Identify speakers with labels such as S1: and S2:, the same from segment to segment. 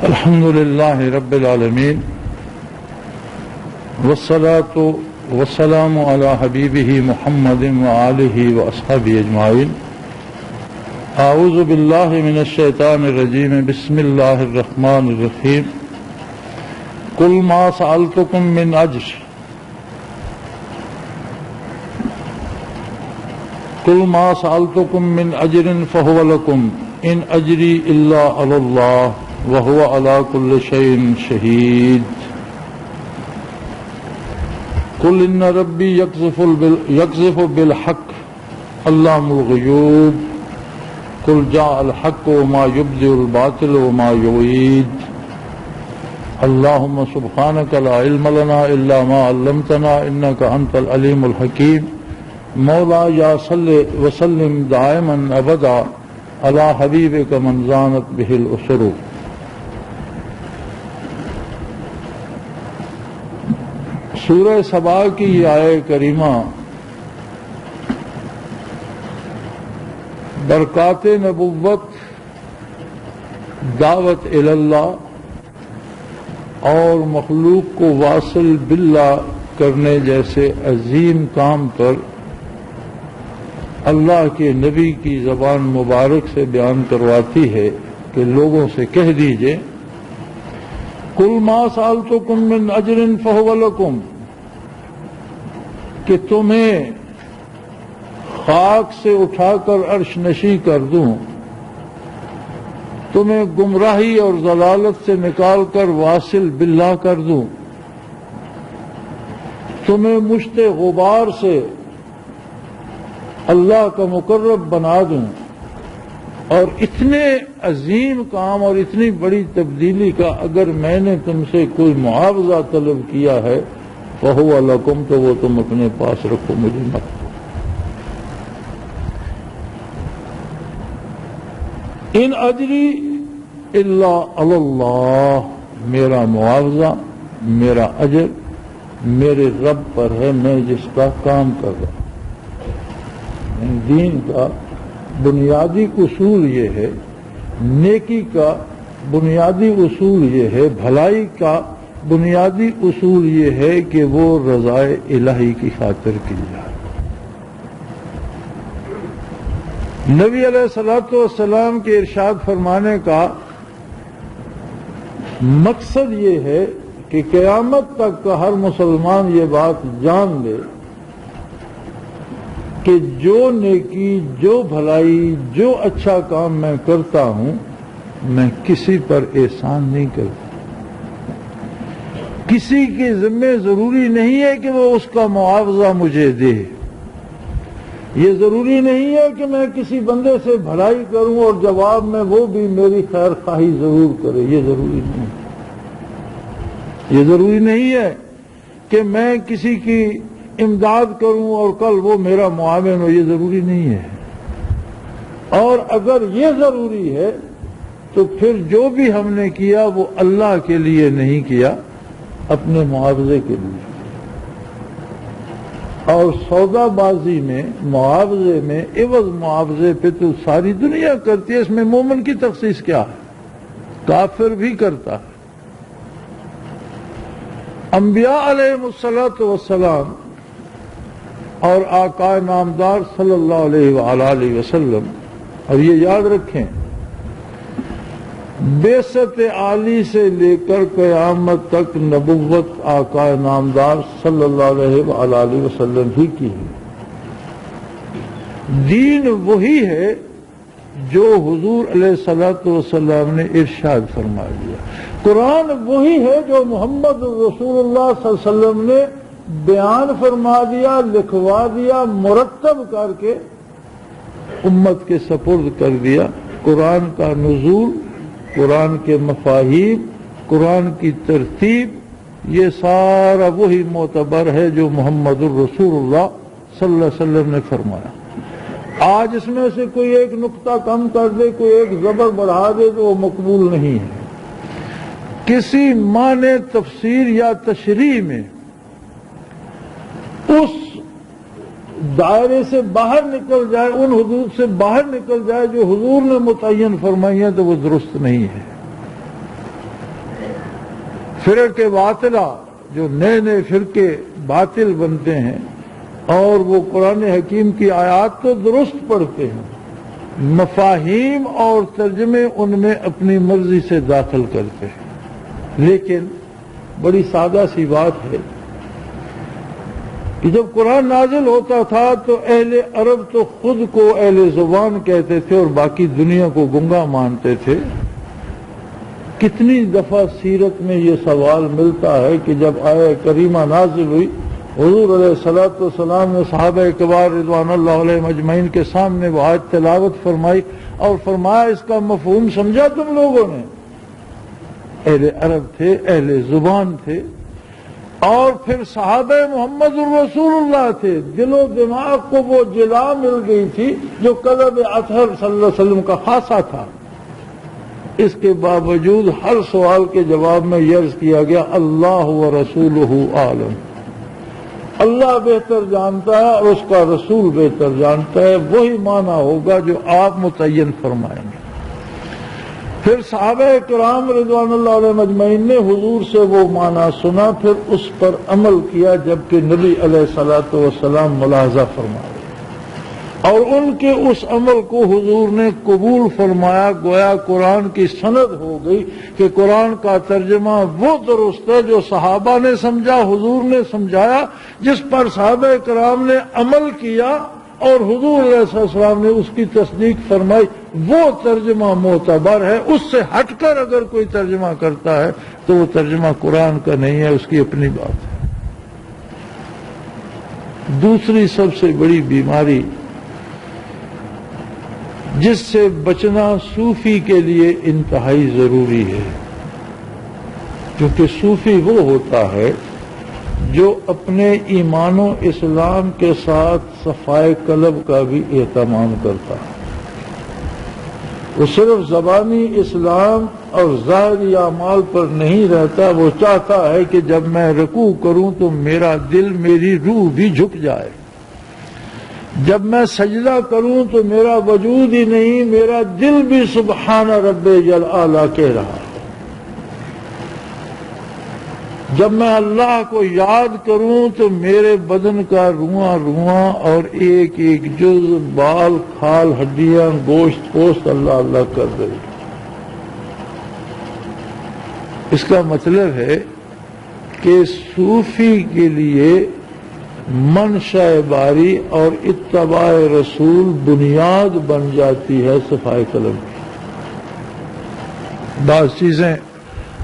S1: الحمد لله رب العالمين والصلاة والسلام على حبيبه محمد وآله وأصحابه أجمعين. أعوذ بالله من الشيطان الرجيم. بسم الله الرحمن الرحيم. قل ما سألتكم من أجر قل ما سألتكم من أجر فهو لكم إن أجري إلا على الله وهو على كل شيء شهيد. قل إن ربي يقذف بالحق علام الغيوب. قل جاء الحق وما يبدئ الباطل وما يعيد. اللهم سبحانك لا علم لنا إلا ما علمتنا إنك أنت العليم الحكيم. مولا یا صلی وسلم دائما ابدا علی حبیبک من زانت به الاسر. سورہ سبا کی یہ آیہ کریمہ برکات نبوت، دعوت الی اللہ اور مخلوق کو واصل باللہ کرنے جیسے عظیم کام پر اللہ کے نبی کی زبان مبارک سے بیان کرواتی ہے کہ لوگوں سے کہہ دیجئے قل ما سألتكم من اجر فهو لكم، کہ تمہیں خاک سے اٹھا کر عرش نشیں کر دوں، تمہیں گمراہی اور ضلالت سے نکال کر واصل باللہ کر دوں، تمہیں مشت غبار سے اللہ کا مقرب بنا دوں، اور اتنے عظیم کام اور اتنی بڑی تبدیلی کا اگر میں نے تم سے کوئی معاوضہ طلب کیا ہے فَهُوَ لَكُمْ، تو وہ تم اپنے پاس رکھو، مجھے مت دو. ان اجری الا علی اللہ، میرا معاوضہ، میرا اجر میرے رب پر ہے، میں جس کا کام کر رہا ہوں. دین کا بنیادی اصول یہ ہے، نیکی کا بنیادی اصول یہ ہے، بھلائی کا بنیادی اصول یہ ہے کہ وہ رضائے الہی کی خاطر کی جائے. نبی علیہ الصلوۃ والسلام کے ارشاد فرمانے کا مقصد یہ ہے کہ قیامت تک کا ہر مسلمان یہ بات جان لے کہ جو نیکی، جو بھلائی، جو اچھا کام میں کرتا ہوں میں کسی پر احسان نہیں کرتا. کسی کے ذمہ ضروری نہیں ہے کہ وہ اس کا معاوضہ مجھے دے. یہ ضروری نہیں ہے کہ میں کسی بندے سے بھلائی کروں اور جواب میں وہ بھی میری خیر خواہی ضرور کرے. یہ ضروری نہیں. یہ ضروری نہیں ہے کہ میں کسی کی امداد کروں اور کل وہ میرا معاون ہو. یہ ضروری نہیں ہے. اور اگر یہ ضروری ہے تو پھر جو بھی ہم نے کیا وہ اللہ کے لیے نہیں کیا، اپنے معاوضے کے لیے. اور سودا بازی میں، معاوضے میں، عوض معاوضے پہ تو ساری دنیا کرتی ہے. اس میں مومن کی تخصیص کیا ہے؟ کافر بھی کرتا ہے. انبیاء علیہ الصلوۃ والسلام اور آقا نامدار صلی اللہ علیہ وآلہ وسلم، اور یہ یاد رکھیں بعثت عالی سے لے کر قیامت تک نبوت آقا نامدار صلی اللہ علیہ وآلہ وسلم ہی کی ہے. دین وہی ہے جو حضور علیہ الصلوۃ والسلام نے ارشاد فرما دیا. قرآن وہی ہے جو محمد رسول اللہ صلی اللہ علیہ وسلم نے بیان فرما دیا، لکھوا دیا، مرتب کر کے امت کے سپرد کر دیا. قرآن کا نزول، قرآن کے مفاہیم، قرآن کی ترتیب، یہ سارا وہی معتبر ہے جو محمد الرسول اللہ صلی اللہ علیہ وسلم نے فرمایا. آج اس میں سے کوئی ایک نقطہ کم کر دے، کوئی ایک زبر بڑھا دے تو وہ مقبول نہیں ہے. کسی معنی تفسیر یا تشریح میں اس دائرے سے باہر نکل جائے، ان حدود سے باہر نکل جائے جو حضور نے متعین فرمائی ہیں، تو وہ درست نہیں ہے. فرقے باطلہ جو نئے نئے فرقے باطل بنتے ہیں اور وہ قرآن حکیم کی آیات تو درست پڑھتے ہیں، مفاہیم اور ترجمے ان میں اپنی مرضی سے داخل کرتے ہیں۔ لیکن بڑی سادہ سی بات ہے کہ جب قرآن نازل ہوتا تھا تو اہل عرب تو خود کو اہل زبان کہتے تھے اور باقی دنیا کو گنگا مانتے تھے۔ کتنی دفعہ سیرت میں یہ سوال ملتا ہے کہ جب آیہ کریمہ نازل ہوئی، حضور علیہ الصلوۃ والسلام نے صحابہ کبار رضوان اللہ علیہم اجمعین کے سامنے وہ آیت تلاوت فرمائی اور فرمایا اس کا مفہوم سمجھا تم لوگوں نے؟ اہل عرب تھے، اہل زبان تھے، اور پھر صحابہ محمد الرسول اللہ تھے، دل و دماغ کو وہ جلا مل گئی تھی جو قلب اطہر صلی اللہ علیہ وسلم کا خاصہ تھا۔ اس کے باوجود ہر سوال کے جواب میں یہ عرض کیا گیا اللہ و رسولہ عالم، اللہ بہتر جانتا ہے اور اس کا رسول بہتر جانتا ہے، وہی معنی ہوگا جو آپ متعین فرمائیں گے۔ پھر صحابہ کرام رضوان اللہ علیہ مجمعین نے حضور سے وہ معنی سنا، پھر اس پر عمل کیا، جبکہ نبی علیہ الصلوۃ والسلام ملاحظہ فرمائے اور ان کے اس عمل کو حضور نے قبول فرمایا، گویا قرآن کی سند ہو گئی کہ قرآن کا ترجمہ وہ درست ہے جو صحابہ نے سمجھا، حضور نے سمجھایا، جس پر صحابہ کرام نے عمل کیا اور حضور علیہ السلام نے اس کی تصدیق فرمائی، وہ ترجمہ معتبر ہے۔ اس سے ہٹ کر اگر کوئی ترجمہ کرتا ہے تو وہ ترجمہ قرآن کا نہیں ہے، اس کی اپنی بات ہے۔ دوسری سب سے بڑی بیماری جس سے بچنا صوفی کے لیے انتہائی ضروری ہے، کیونکہ صوفی وہ ہوتا ہے جو اپنے ایمان و اسلام کے ساتھ صفائے قلب کا بھی اہتمام کرتا ہے۔ وہ صرف زبانی اسلام اور ظاہری اعمال پر نہیں رہتا، وہ چاہتا ہے کہ جب میں رکوع کروں تو میرا دل، میری روح بھی جھک جائے، جب میں سجدہ کروں تو میرا وجود ہی نہیں، میرا دل بھی سبحان رب جل اعلیٰ کہہ رہا ہے، جب میں اللہ کو یاد کروں تو میرے بدن کا رواں رواں اور ایک ایک جز، بال، کھال، ہڈیاں، گوشت پوست اللہ اللہ کر رہی۔ اس کا مطلب ہے کہ صوفی کے لیے منشا باری اور اتباع رسول بنیاد بن جاتی ہے صفائے قلب کی۔ بعض چیزیں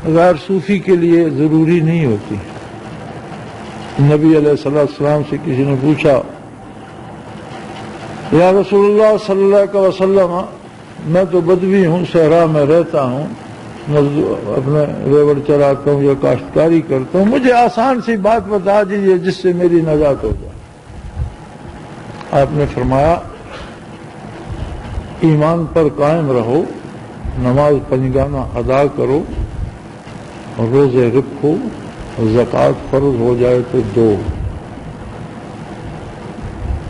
S1: غیر صوفی کے لیے ضروری نہیں ہوتی۔ نبی علیہ السلام سے کسی نے پوچھا، یا رسول اللہ صلی اللہ علیہ وسلم، میں تو بدوی ہوں، صحرا میں رہتا ہوں، اپنے ریوڑ چراتا ہوں یا کاشتکاری کرتا ہوں، مجھے آسان سی بات بتا دیجیے جس سے میری نجات ہو جائے۔ آپ نے فرمایا، ایمان پر قائم رہو، نماز پنجگانہ ادا کرو، روزے رکھو، زکوٰۃ فرض ہو جائے تو دو،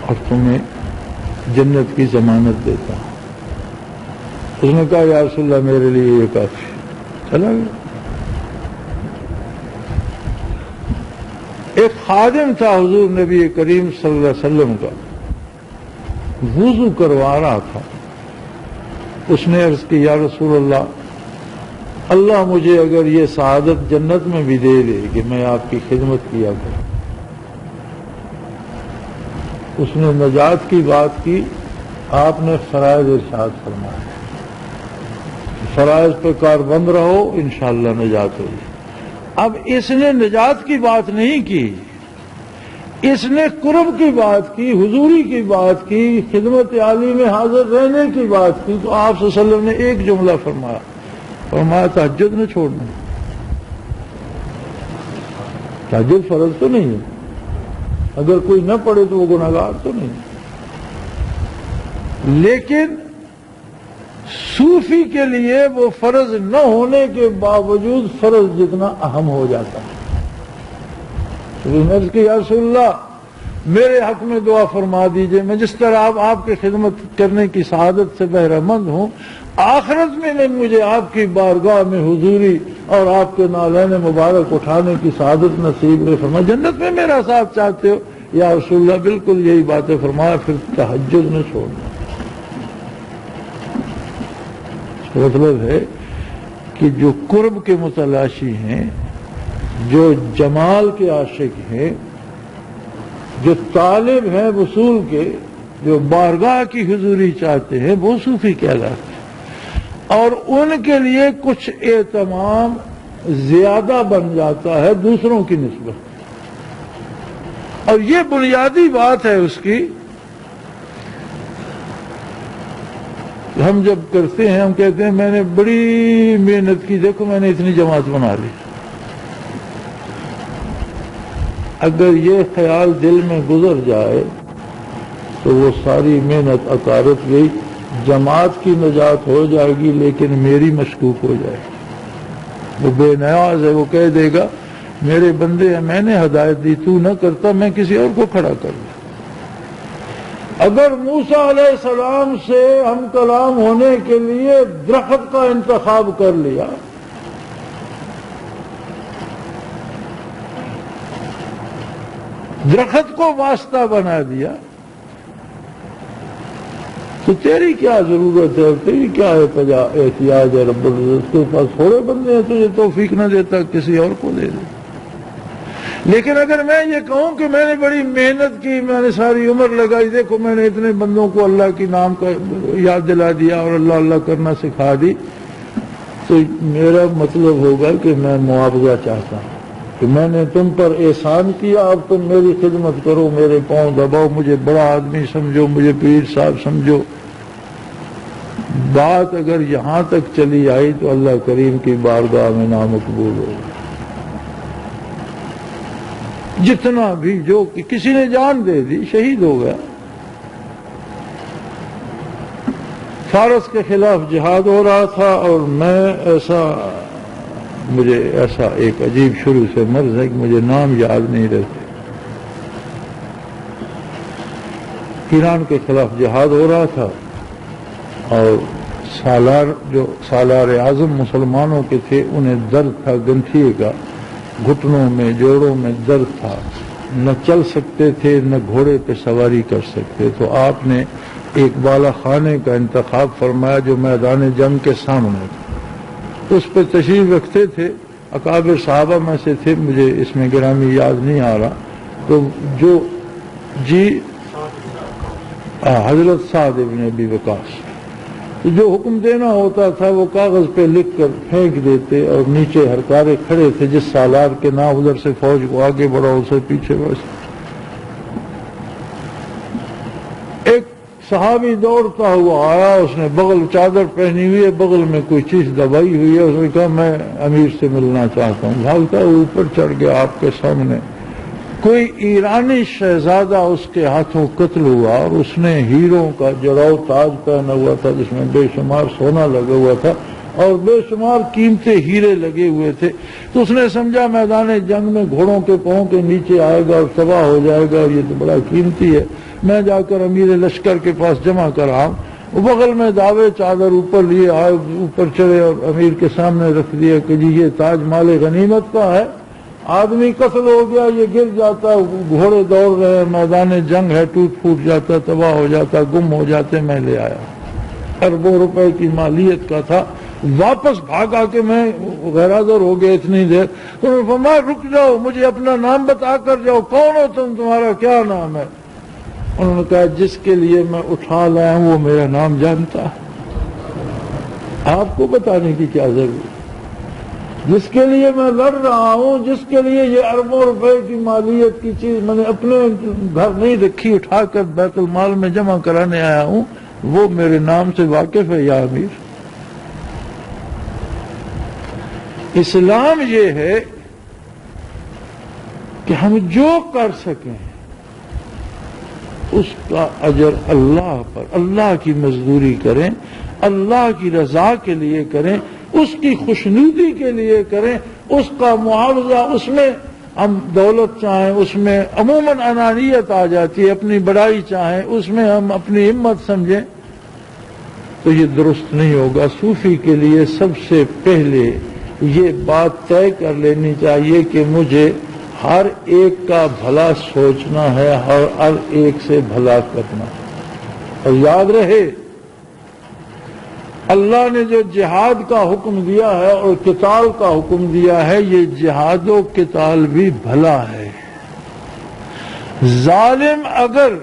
S1: اور تمہیں جنت کی ضمانت دیتا ہوں۔ اس نے کہا، یا رسول اللہ میرے لیے یہ کافی، چلا گیا۔ ایک خادم تھا حضور نبی کریم صلی اللہ علیہ وسلم کا، وضو کروا رہا تھا، اس نے عرض کی، یا رسول اللہ، اللہ مجھے اگر یہ سعادت جنت میں بھی دے دے کہ میں آپ کی خدمت کیا کروں۔ اس نے نجات کی بات کی، آپ نے فرائض ارشاد فرمایا، فرائض پہ کاربند رہو، انشاءاللہ نجات ہوگی۔ اب اس نے نجات کی بات نہیں کی، اس نے قرب کی بات کی، حضوری کی بات کی، خدمت عالی میں حاضر رہنے کی بات کی، تو آپ صلی اللہ علیہ وسلم نے ایک جملہ فرمایا، فرمایا تہجد نہ چھوڑنا۔ تہجد فرض تو نہیں ہے، اگر کوئی نہ پڑھے تو وہ گناہگار تو نہیں، لیکن صوفی کے لیے وہ فرض نہ ہونے کے باوجود فرض جتنا اہم ہو جاتا ہے۔ کہ یا رسول اللہ میرے حق میں دعا فرما دیجئے، میں جس طرح آپ کی خدمت کرنے کی سعادت سے بہرہ مند ہوں، آخرت میں نے مجھے آپ کی بارگاہ میں حضوری اور آپ کے نالین مبارک اٹھانے کی سعادت نصیب ہے. فرمایا جنت میں میرا ساتھ چاہتے ہو یا رسول اللہ؟ بالکل یہی بات ہے. فرمایا پھر تہجد نہ چھوڑنا. مطلب ہے کہ جو قرب کے متلاشی ہیں، جو جمال کے عاشق ہیں، جو طالب ہیں وصول کے، جو بارگاہ کی حضوری چاہتے ہیں، وہ صوفی کہلاتے ہیں. اور ان کے لیے کچھ اہتمام زیادہ بن جاتا ہے دوسروں کی نسبت. اور یہ بنیادی بات ہے اس کی. ہم جب کرتے ہیں ہم کہتے ہیں میں نے بڑی محنت کی، دیکھو میں نے اتنی جماعت بنا لی. اگر یہ خیال دل میں گزر جائے تو وہ ساری محنت عقارت گئی. جماعت کی نجات ہو جائے گی لیکن میری مشکوک ہو جائے گی. وہ بے نیاز ہے، وہ کہہ دے گا میرے بندے ہیں، میں نے ہدایت دی، تو نہ کرتا میں کسی اور کو کھڑا کر دوں. اگر موسیٰ علیہ السلام سے ہم کلام ہونے کے لیے درخت کا انتخاب کر لیا، درخت کو واسطہ بنا دیا، تو تیری کیا ضرورت ہے، تیری کیا احتیاج ہے؟ رب العزت کے پاس تھوڑے بندے ہیں، تجھے توفیق نہ دیتا کسی اور کو دے دے. لیکن اگر میں یہ کہوں کہ میں نے بڑی محنت کی، میں نے ساری عمر لگائی، دیکھو میں نے اتنے بندوں کو اللہ کی نام کا یاد دلا دیا اور اللہ اللہ کرنا سکھا دی، تو میرا مطلب ہوگا کہ میں معاوضہ چاہتا ہوں کہ میں نے تم پر احسان کیا، اب تم میری خدمت کرو، میرے پاؤں دباؤ، مجھے بڑا آدمی سمجھو، مجھے پیر صاحب سمجھو. بات اگر یہاں تک چلی آئی تو اللہ کریم کی بارگاہ میں نامقبول ہوگی. جتنا بھی جو کسی نے جان دے دی، شہید ہو گیا. فارس کے خلاف جہاد ہو رہا تھا اور مجھے ایسا ایک عجیب شروع سے مرض ہے کہ مجھے نام یاد نہیں رہتے. ایران کے خلاف جہاد ہو رہا تھا اور سالار اعظم مسلمانوں کے تھے، انہیں درد تھا گنٹھیے کا، گھٹنوں میں جوڑوں میں درد تھا، نہ چل سکتے تھے نہ گھوڑے پہ سواری کر سکتے. تو آپ نے ایک بالا خانے کا انتخاب فرمایا جو میدان جنگ کے سامنے تھا. اس پہ تشریف رکھتے تھے اکابر صحابہ میں سے تھے، مجھے اس میں گرامی یاد نہیں آ رہا. تو جو حضرت سعد ابن ابی وقاص جو حکم دینا ہوتا تھا وہ کاغذ پہ لکھ کر پھینک دیتے اور نیچے ہرکارے کھڑے تھے، جس سالار کے نام ادھر سے فوج کو آگے بڑھا اسے پیچھے بس. ایک صحابی دوڑتا ہوا آیا، اس نے بغل چادر پہنی ہوئی ہے، بغل میں کوئی چیز دبائی ہوئی ہے. اس نے کہا میں امیر سے ملنا چاہتا ہوں. بھاگتا اوپر چڑھ گیا آپ کے سامنے. کوئی ایرانی شہزادہ اس کے ہاتھوں قتل ہوا اور اس نے ہیروں کا جڑاؤ تاج پہنا ہوا تھا جس میں بے شمار سونا لگا ہوا تھا اور بے شمار قیمتی ہیرے لگے ہوئے تھے. تو اس نے سمجھا میدان جنگ میں گھوڑوں کے پاؤں کے نیچے آئے گا اور تباہ ہو جائے گا اور یہ تو بڑا قیمتی ہے، میں جا کر امیر لشکر کے پاس جمع کر آؤں. وہ بغل میں دعوے چادر اوپر لیے آئے، اوپر چڑھے اور امیر کے سامنے رکھ دیا کہ جی یہ تاج مال غنیمت کا ہے. آدمی قتل ہو گیا، یہ گر جاتا، گھوڑے دوڑ رہے ہیں، میدان جنگ ہے، ٹوٹ پھوٹ جاتا، تباہ ہو جاتا، گم ہو جاتے، میں لے آیا. اربوں روپے کی مالیت کا تھا. واپس بھاگا کہ میں غیر حاضر ہو گیا اتنی دیر. تو انہوں نے فرمایا رک جاؤ، مجھے اپنا نام بتا کر جاؤ، کون ہو تم، تمہارا کیا نام ہے؟ انہوں نے کہا جس کے لیے میں اٹھا لایا ہوں وہ میرا نام جانتا ہے، آپ کو بتانے کی کیا ضرورت. جس کے لیے میں لڑ رہا ہوں، جس کے لیے یہ اربوں روپے کی مالیت کی چیز میں نے اپنے گھر نہیں رکھی، اٹھا کر بیت المال میں جمع کرانے آیا ہوں، وہ میرے نام سے واقف ہے یا امیر. اسلام یہ ہے کہ ہم جو کر سکیں اس کا اجر اللہ پر، اللہ کی مزدوری کریں، اللہ کی رضا کے لیے کریں، اس کی خوشنودی کے لیے کریں، اس کا معاوضہ. اس میں ہم دولت چاہیں اس میں عموماً انانیت آ جاتی ہے، اپنی بڑائی چاہیں اس میں ہم اپنی ہمت سمجھیں. تو یہ درست نہیں ہوگا۔ صوفی کے لیے سب سے پہلے یہ بات طے کر لینی چاہیے کہ مجھے ہر ایک کا بھلا سوچنا ہے، ہر ایک سے بھلا کرنا ہے۔ اور یاد رہے اللہ نے جو جہاد کا حکم دیا ہے اور قتال کا حکم دیا ہے، یہ جہاد و قتال بھی بھلا ہے۔ ظالم اگر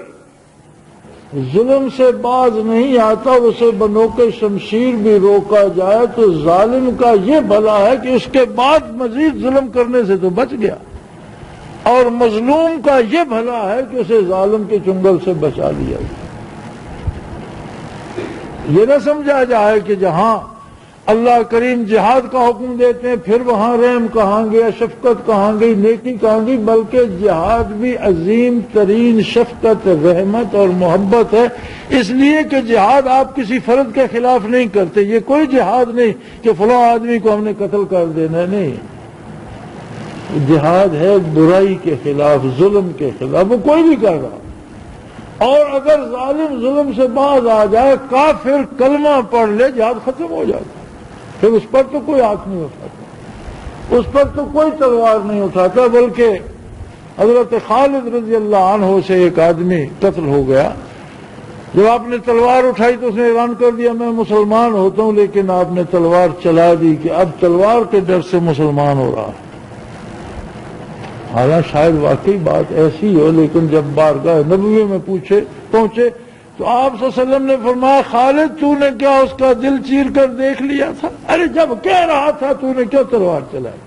S1: ظلم سے باز نہیں آتا، اسے بنوک شمشیر بھی روکا جائے تو ظالم کا یہ بھلا ہے کہ اس کے بعد مزید ظلم کرنے سے تو بچ گیا، اور مظلوم کا یہ بھلا ہے کہ اسے ظالم کے چنگل سے بچا لیا گیا۔ یہ نہ سمجھا جائے کہ جہاں اللہ کریم جہاد کا حکم دیتے ہیں پھر وہاں رحم کہاں گیا، شفقت کہاں گئی، نیکی کہاں گئی، بلکہ جہاد بھی عظیم ترین شفقت، رحمت اور محبت ہے، اس لیے کہ جہاد آپ کسی فرد کے خلاف نہیں کرتے۔ یہ کوئی جہاد نہیں کہ فلاں آدمی کو ہم نے قتل کر دینا، نہیں، جہاد ہے برائی کے خلاف، ظلم کے خلاف، وہ کوئی بھی کر رہا۔ اور اگر ظالم ظلم سے باز آ جائے، کافر کلمہ پڑھ لے، جہاد ختم ہو جاتا، پھر اس پر تو کوئی ہاتھ نہیں اٹھاتا، اس پر تو کوئی تلوار نہیں اٹھاتا، بلکہ حضرت خالد رضی اللہ عنہ سے ایک آدمی قتل ہو گیا۔ جب آپ نے تلوار اٹھائی تو اس نے اعلان کر دیا میں مسلمان ہوتا ہوں، لیکن آپ نے تلوار چلا دی کہ اب تلوار کے ڈر سے مسلمان ہو رہا۔ حالانکہ شاید واقعی بات ایسی ہو، لیکن جب بارگاہ نبوی میں پہنچے تو آپ صلی اللہ علیہ وسلم نے فرمایا خالد تو نے کیا اس کا دل چیر کر دیکھ لیا تھا؟ ارے جب کہہ رہا تھا تو نے کیوں تلوار چلائی؟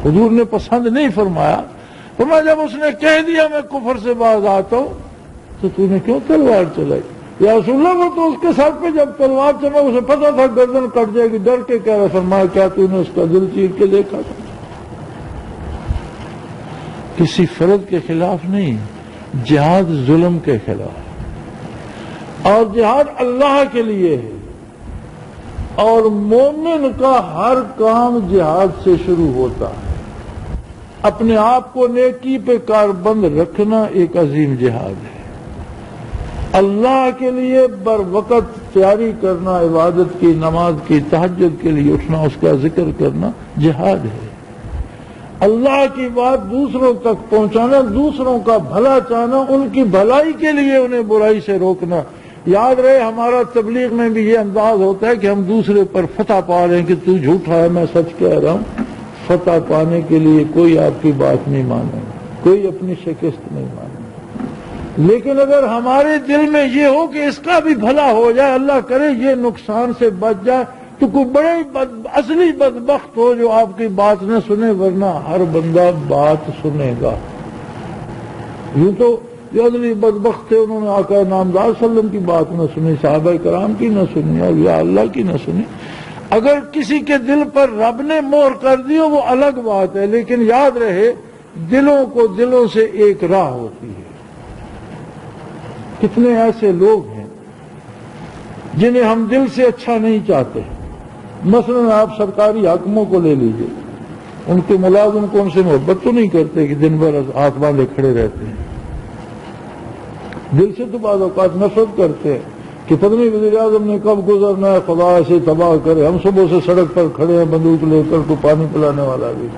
S1: حضور نے پسند نہیں فرمایا، فرمایا جب اس نے کہہ دیا میں کفر سے باز آتا ہوں تو نے کیوں تلوار چلائی؟ یا رسول اللہ وہ تو اس کے سر پہ جب تلوار چلا اسے پتا تھا گردن کٹ جائے گی، ڈر کے کہہ رہا، فرمایا کیا تو نے اس کا دل چیر کے دیکھا تھا؟ کسی فرد کے خلاف نہیں، جہاد ظلم کے خلاف، اور جہاد اللہ کے لیے ہے، اور مومن کا ہر کام جہاد سے شروع ہوتا ہے۔ اپنے آپ کو نیکی پہ کاربند رکھنا ایک عظیم جہاد ہے، اللہ کے لیے بر وقت تیاری کرنا، عبادت کی، نماز کی، تہجد کے لیے اٹھنا، اس کا ذکر کرنا جہاد ہے۔ اللہ کی بات دوسروں تک پہنچانا، دوسروں کا بھلا چاہنا، ان کی بھلائی کے لیے انہیں برائی سے روکنا۔ یاد رہے ہمارا تبلیغ میں بھی یہ انداز ہوتا ہے کہ ہم دوسرے پر فتح پا رہے ہیں کہ تو جھوٹا ہے میں سچ کہہ رہا ہوں۔ فتح پانے کے لیے کوئی آپ کی بات نہیں مانے گا، کوئی اپنی شکست نہیں مانے گا، لیکن اگر ہمارے دل میں یہ ہو کہ اس کا بھی بھلا ہو جائے، اللہ کرے یہ نقصان سے بچ جائے، تو کوئی بڑے اصلی بدبخت ہو جو آپ کی بات نہ سنے، ورنہ ہر بندہ بات سنے گا۔ یوں تو جو اصلی بدبخت تھے انہوں نے آقا نامدار صلی اللہ علیہ وسلم کی بات نہ سنی، صحابہ کرام کی نہ سنی، اولیاء اللہ کی نہ سنی۔ اگر کسی کے دل پر رب نے مہر کر دی وہ الگ بات ہے، لیکن یاد رہے دلوں کو دلوں سے ایک راہ ہوتی ہے۔ کتنے ایسے لوگ ہیں جنہیں ہم دل سے اچھا نہیں چاہتے، مثلا آپ سرکاری حاکموں کو لے لیجئے، ان کے ملازم کو ان سے محبت تو نہیں کرتے کہ دن بھر ہاتھ باندھے کھڑے رہتے ہیں، دل سے تو بعض اوقات نفرت کرتے ہیں کہ پتہ نہیں وزیر اعظم نے کب گزرنا ہے، خدا سے تباہ کرے، ہم صبح سے سڑک پر کھڑے ہیں بندوق لے کر، کو پانی پلانے والا بھی،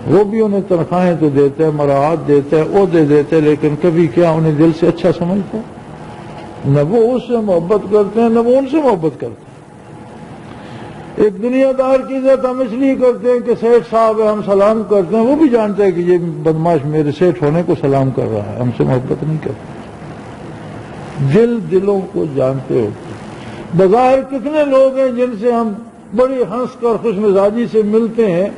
S1: وہ بھی انہیں تنخواہیں تو دیتے ہیں، مراعات دیتے ہیں، عہدے دیتے ہیں، لیکن کبھی کیا انہیں دل سے اچھا سمجھتے ہیں؟ نہ وہ اس سے محبت کرتے ہیں نہ وہ ان سے محبت کرتے ہیں۔ ایک دنیا دار کی عزت ہم اس لیے کرتے ہیں کہ سیٹھ صاحب ہے، ہم سلام کرتے ہیں، وہ بھی جانتے ہیں کہ یہ بدماش میرے سیٹھ ہونے کو سلام کر رہا ہے، ہم سے محبت نہیں کرتے۔ دل دلوں کو جانتے ہوتے، بظاہر کتنے لوگ ہیں جن سے ہم بڑی ہنس کر خوش مزاجی سے ملتے ہیں،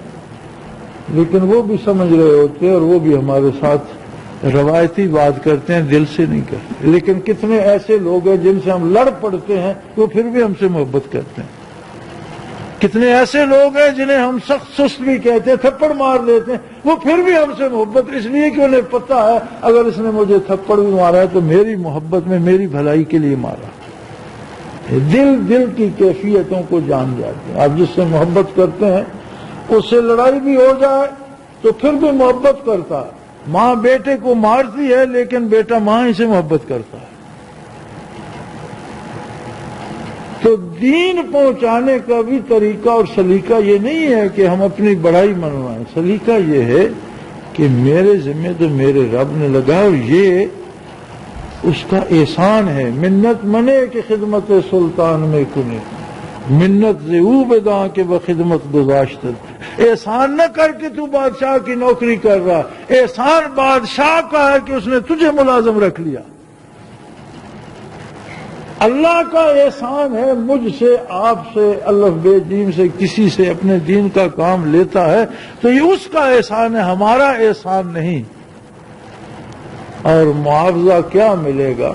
S1: لیکن وہ بھی سمجھ رہے ہوتے ہیں اور وہ بھی ہمارے ساتھ روایتی بات کرتے ہیں، دل سے نہیں کرتے۔ لیکن کتنے ایسے لوگ ہیں جن سے ہم لڑ پڑتے ہیں وہ پھر بھی ہم سے محبت کرتے ہیں۔ کتنے ایسے لوگ ہیں جنہیں ہم سخت سست بھی کہتے ہیں، تھپڑ مار دیتے ہیں، وہ پھر بھی ہم سے محبت، اس لیے کہ انہیں پتہ ہے اگر اس نے مجھے تھپڑ بھی مارا ہے تو میری محبت میں میری بھلائی کے لیے مارا۔ دل کی کیفیتوں کو جان جاتے ہیں۔ آپ جس سے محبت کرتے ہیں اس سے لڑائی بھی ہو جائے تو پھر بھی محبت کرتا ہے، ماں بیٹے کو مارتی ہے لیکن بیٹا ماں ہی سے محبت کرتا ہے. تو دین پہنچانے کا بھی طریقہ اور سلیقہ یہ نہیں ہے کہ ہم اپنی بڑائی منوائیں. سلیقہ یہ ہے کہ میرے ذمہ تو میرے رب نے لگا اور یہ اس کا احسان ہے. منت منے کہ خدمت سلطان میں کنے، منت زیو بداں کے بخدمت گزاشت. احسان نہ کر کے تو بادشاہ کی نوکری کر رہا، احسان بادشاہ کا ہے کہ اس نے تجھے ملازم رکھ لیا. اللہ کا احسان ہے مجھ سے، آپ سے، الف بے جیم سے، کسی سے اپنے دین کا کام لیتا ہے تو یہ اس کا احسان ہے، ہمارا احسان نہیں. اور معاوضہ کیا ملے گا؟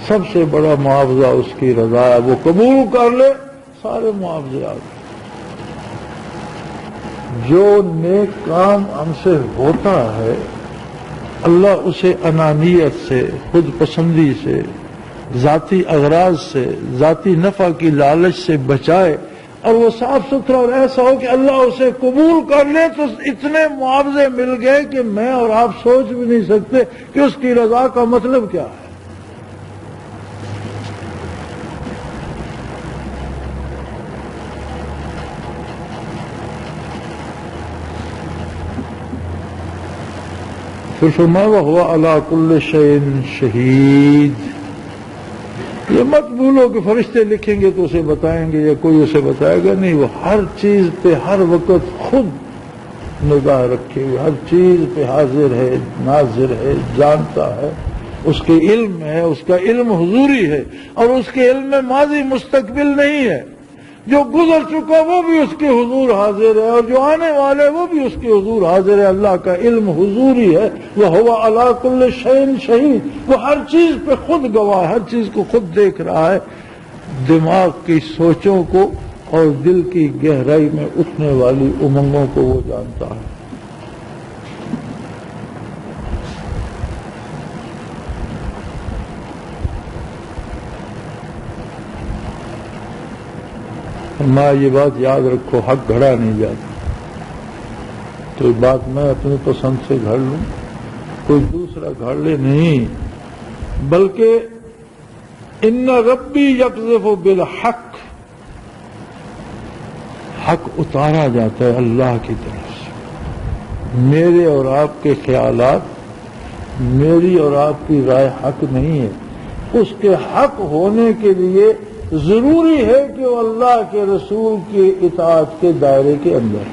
S1: سب سے بڑا معاوضہ اس کی رضا ہے. وہ قبول کر لے سارے معاوضے آ گئے. جو نیک کام ہم سے ہوتا ہے اللہ اسے انانیت سے، خود پسندی سے، ذاتی اغراض سے، ذاتی نفع کی لالچ سے بچائے اور وہ صاف ستھرا اور ایسا ہو کہ اللہ اسے قبول کر لے تو اتنے معاوضے مل گئے کہ میں اور آپ سوچ بھی نہیں سکتے کہ اس کی رضا کا مطلب کیا ہے. پھر فرمایا وَهُوَ عَلَىٰ كُلِّ شَيْءٍ شَهِيدٌ. یہ مت بھولو کہ فرشتے لکھیں گے تو اسے بتائیں گے یا کوئی اسے بتائے گا. نہیں، وہ ہر چیز پہ ہر وقت خود نگاہ رکھے ہوئے، ہر چیز پہ حاضر ہے، ناظر ہے، جانتا ہے. اس کے علم ہے، اس کا علم حضوری ہے اور اس کے علم میں ماضی مستقبل نہیں ہے. جو گزر چکا وہ بھی اس کے حضور حاضر ہے اور جو آنے والے وہ بھی اس کے حضور حاضر ہے. اللہ کا علم حضوری ہے. وَهُوَ عَلَىٰ كُلِّ شَيْءٍ شَهِيدٌ. وہ ہر چیز پہ خود گواہ، ہر چیز کو خود دیکھ رہا ہے. دماغ کی سوچوں کو اور دل کی گہرائی میں اٹھنے والی امنگوں کو وہ جانتا ہے. یہ بات یاد رکھو، حق گھڑا نہیں جاتا. تو یہ بات میں اپنی پسند سے گھڑ لوں، کوئی دوسرا گھڑ لے نہیں، بلکہ ان ربی یقذف بالحق، حق اتارا جاتا ہے اللہ کی طرف سے. میرے اور آپ کے خیالات، میری اور آپ کی رائے حق نہیں ہے. اس کے حق ہونے کے لیے ضروری ہے کہ وہ اللہ کے رسول کی اطاعت کے دائرے کے اندر،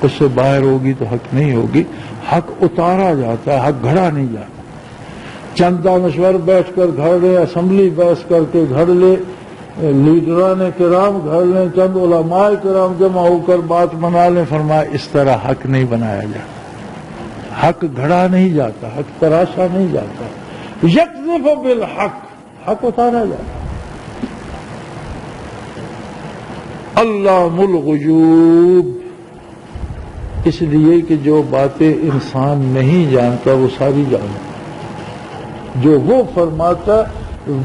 S1: اس سے باہر ہوگی تو حق نہیں ہوگی. حق اتارا جاتا ہے، حق گھڑا نہیں جاتا. چند دانشور بیٹھ کر گھڑ لے، اسمبلی بیٹھ کر کے گھڑ لے، لیڈران کرام گھڑ لیں، چند علماء کرام جمع ہو کر بات بنا لیں. فرمایا اس طرح حق نہیں بنایا جاتا. حق گھڑا نہیں جاتا، حق تراشا نہیں جاتا. یقذف بالحق، حق اتارا جاتا. علام الغیوب، اس لیے کہ جو باتیں انسان نہیں جانتا وہ ساری جانتا. جو وہ فرماتا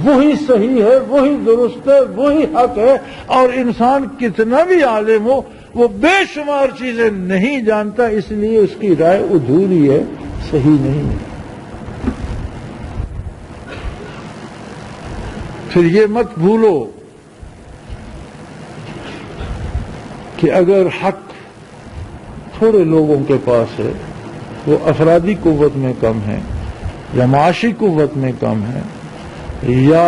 S1: وہی صحیح ہے، وہی درست ہے، وہی حق ہے. اور انسان کتنا بھی عالم ہو وہ بے شمار چیزیں نہیں جانتا، اس لیے اس کی رائے ادھوری ہے، صحیح نہیں ہے. پھر یہ مت بھولو کہ اگر حق تھوڑے لوگوں کے پاس ہے، وہ افرادی قوت میں کم ہے یا معاشی قوت میں کم ہے یا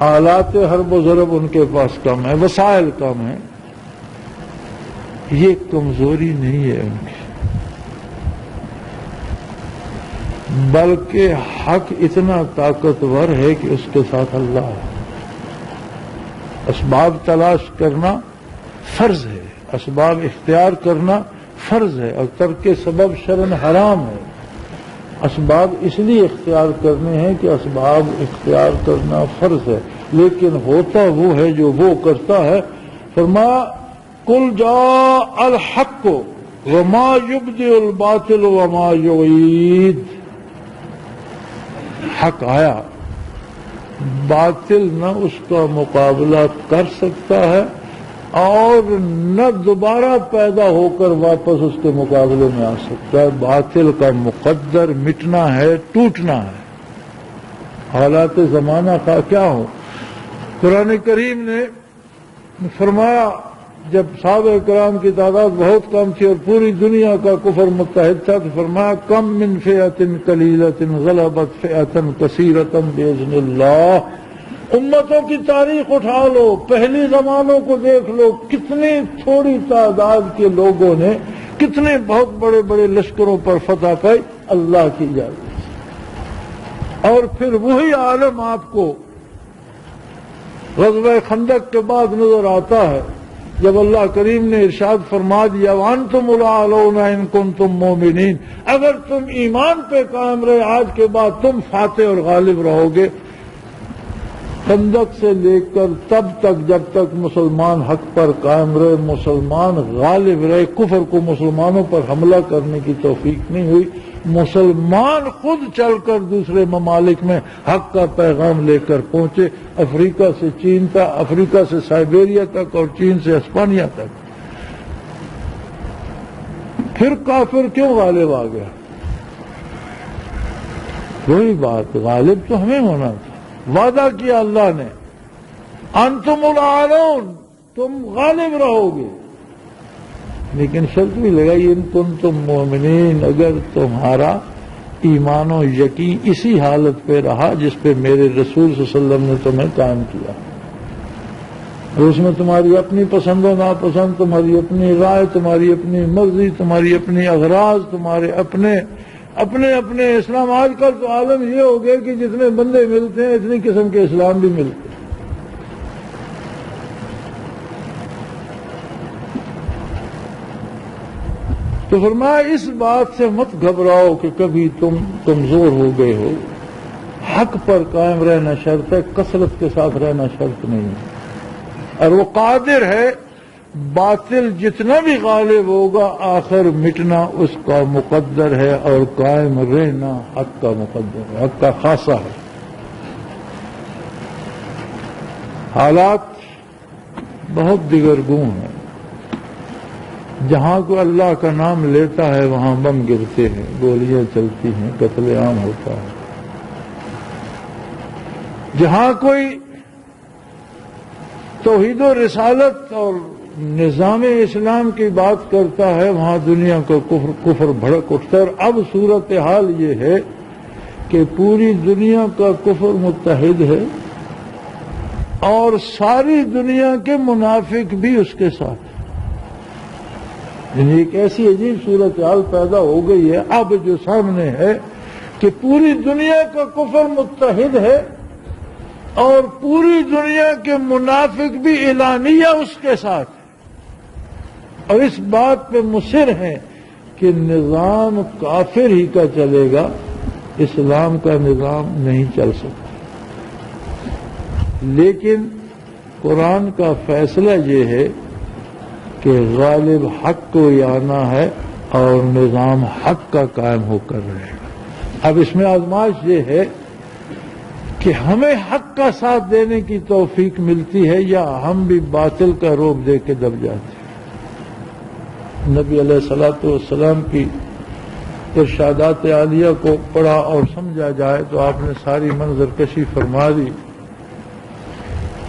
S1: آلات حرب و ضرب ان کے پاس کم ہے، وسائل کم ہیں، یہ کمزوری نہیں ہے ان کی، بلکہ حق اتنا طاقتور ہے کہ اس کے ساتھ اللہ ہے. اسباب تلاش کرنا فرض ہے، اسباب اختیار کرنا فرض ہے، اور ترک سبب شرعاً حرام ہے. اسباب اس لیے اختیار کرنے ہیں کہ اسباب اختیار کرنا فرض ہے، لیکن ہوتا وہ ہے جو وہ کرتا ہے. فرمایا قل جاء الحق وما یبدئ الباطل وما یعید. حق آیا، باطل نہ اس کا مقابلہ کر سکتا ہے اور نہ دوبارہ پیدا ہو کر واپس اس کے مقابلے میں آ سکتا ہے۔ باطل کا مقدر مٹنا ہے، ٹوٹنا ہے، حالات زمانہ کا کیا ہو۔ قرآن کریم نے فرمایا جب صحابہ کرام کی تعداد بہت کم تھی اور پوری دنیا کا کفر متحد تھا تو فرمایا کم من فئۃ قلیلۃ غلبت فئۃ کثیرۃ باذن اللہ۔ امتوں کی تاریخ اٹھا لو، پہلی زمانوں کو دیکھ لو، کتنی تھوڑی تعداد کے لوگوں نے کتنے بہت بڑے بڑے لشکروں پر فتح پائی اللہ کی اجازت سے۔ اور پھر وہی عالم آپ کو غزوہ خندق کے بعد نظر آتا ہے جب اللہ کریم نے ارشاد فرما دیا وَأَنْتُمُ الْأَعْلَوْنَ إِن كُنتُم مُؤْمِنِينَ، اگر تم ایمان پہ قائم رہے آج کے بعد تم فاتح اور غالب رہو گے۔ خندق سے لے کر تب تک جب تک مسلمان حق پر قائم رہے، مسلمان غالب رہے، کفر کو مسلمانوں پر حملہ کرنے کی توفیق نہیں ہوئی۔ مسلمان خود چل کر دوسرے ممالک میں حق کا پیغام لے کر پہنچے، افریقہ سے چین تک، افریقہ سے سائبیریا تک اور چین سے اسپانیہ تک۔ پھر کافر کیوں غالب آ گیا؟ وہی بات، غالب تو ہمیں ہونا تھا۔ وعدہ کیا اللہ نے انتم الاعلون، تم غالب رہو گے، لیکن شرط بھی لگائی ان کنتم مومنین، اگر تمہارا ایمان و یقین اسی حالت پہ رہا جس پہ میرے رسول صلی اللہ علیہ وسلم نے تمہیں قائم کیا، اور اس میں تمہاری اپنی پسند و ناپسند، تمہاری اپنی رائے، تمہاری اپنی مرضی، تمہاری اپنی اغراض، تمہارے اپنے اسلام۔ آج کل تو عالم یہ ہو گیا کہ جتنے بندے ملتے ہیں اتنی قسم کے اسلام بھی ملتے ہیں۔ تو فرمایا اس بات سے مت گھبراؤ کہ کبھی تم کمزور ہو گئے ہو، حق پر قائم رہنا شرط ہے، کثرت کے ساتھ رہنا شرط نہیں ہے، اور وہ قادر ہے باطل جتنا بھی غالب ہوگا آخر مٹنا اس کا مقدر ہے، اور قائم رہنا حق کا مقدر ہے، حق کا خاصہ ہے۔ حالات بہت دیگرگون ہیں، جہاں کو اللہ کا نام لیتا ہے وہاں بم گرتے ہیں، گولیاں چلتی ہیں، قتل عام ہوتا ہے۔ جہاں کوئی توحید و رسالت اور نظام اسلام کی بات کرتا ہے وہاں دنیا کا کفر بھڑک اٹھتا ہے۔ اور اب صورتحال یہ ہے کہ پوری دنیا کا کفر متحد ہے اور ساری دنیا کے منافق بھی اس کے ساتھ، یعنی ایک ایسی عجیب صورتحال پیدا ہو گئی ہے اب جو سامنے ہے کہ پوری دنیا کا کفر متحد ہے اور پوری دنیا کے منافق بھی اعلانیہ اس کے ساتھ، اور اس بات پہ مصر ہیں کہ نظام کافر ہی کا چلے گا، اسلام کا نظام نہیں چل سکتا۔ لیکن قرآن کا فیصلہ یہ ہے کہ غالب حق کو ہی آنا ہے اور نظام حق کا قائم ہو کر رہے گا۔ اب اس میں آزمائش یہ ہے کہ ہمیں حق کا ساتھ دینے کی توفیق ملتی ہے یا ہم بھی باطل کا روب دے کے دب جاتے ہیں۔ نبی علیہ الصلوۃ والسلام کی ارشادات عالیہ کو پڑھا اور سمجھا جائے تو آپ نے ساری منظر کشی فرما دی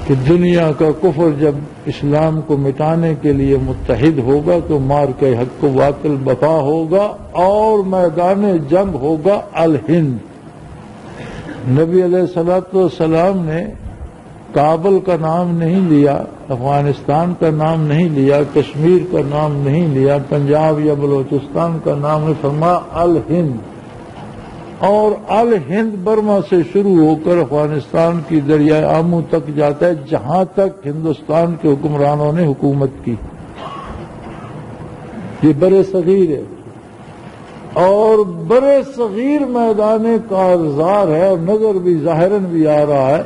S1: کہ دنیا کا کفر جب اسلام کو مٹانے کے لیے متحد ہوگا تو مار کے حق کو باطل بپا ہوگا اور میدان جنگ ہوگا الہند۔ نبی علیہ الصلوۃ والسلام نے کابل کا نام نہیں لیا، افغانستان کا نام نہیں لیا، کشمیر کا نام نہیں لیا، پنجاب یا بلوچستان کا نام نہیں، فرمایا الہند، اور الہند برما سے شروع ہو کر افغانستان کی دریائے آمو تک جاتا ہے جہاں تک ہندوستان کے حکمرانوں نے حکومت کی۔ یہ برے صغیر ہے اور برے صغیر میدان کارزار ہے، اور نظر بھی ظاہراً بھی آ رہا ہے